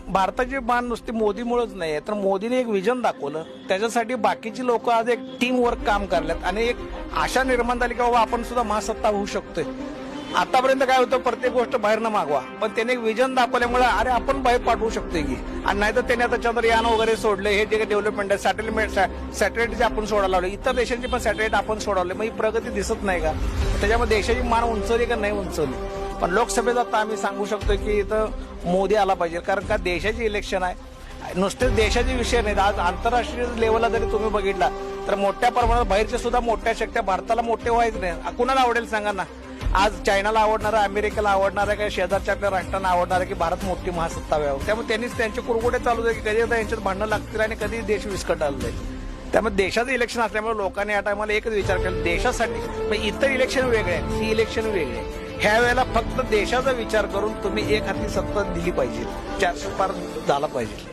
भारताची मान नुसती मोदीमुळेच नाही तर मोदीने एक विजन दाखवलं, त्याच्यासाठी बाकीची लोक आज एक टीम वर्क काम करल्यात आणि एक आशा निर्माण झाली की बाबा आपण सुद्धा महासत्ता होऊ शकतोय. आतापर्यंत काय होतं, प्रत्येक गोष्ट बाहेरनं मागवा, पण त्याने एक विजन दाखवल्यामुळे अरे आपण बाहेर पाठवू शकतोय की. आणि नाही तर त्याने आता चंद्रयान वगैरे सोडले, हे जे काही डेव्हलपमेंट आहे, सॅटेलाइट जे आपण सोडायला लावले, इतर देशांची पण सॅटेलाइट आपण सोडवले, मग ही प्रगती दिसत नाही का? त्याच्यामध्ये देशाची मान उंचवली का नाही उंचवली? पण लोकसभेत आता आम्ही सांगू शकतो की इथं मोदी आला पाहिजे, कारण का देशाची इलेक्शन आहे. नुसतेच देशाचे विषय नाहीत, आज आंतरराष्ट्रीय लेवलला जरी तुम्ही बघितला तर मोठ्या प्रमाणात बाहेरच्या सुद्धा मोठ्या शक्त्या भारताला मोठे व्हायचं नाही. कुणाला आवडेल सांगा ना? आज चायनाला आवडणार आहे, अमेरिकेला आवडणार आहे, काही शेजारच्या आपल्या राष्ट्रांना आवडणार आहे की भारत मोठी महासत्ता व्हावं. त्यामुळे त्यांनीच त्यांचे कुरकुटे चालू आहे की कधी एकदा यांच्यात भांडणं लागतील आणि कधी देश विस्कटायला जाईल. त्यामुळे देशाचं इलेक्शन असल्यामुळे लोकांनी या टायमाला एकच विचार केला, देशासाठी. इतर इलेक्शन वेगळे आहे, ही इलेक्शन वेगळे आहे. ह्या वेळेला फक्त देशाचा विचार करून तुम्ही एक हाती सत्ता दिली पाहिजे, 400 पार झाला पाहिजे.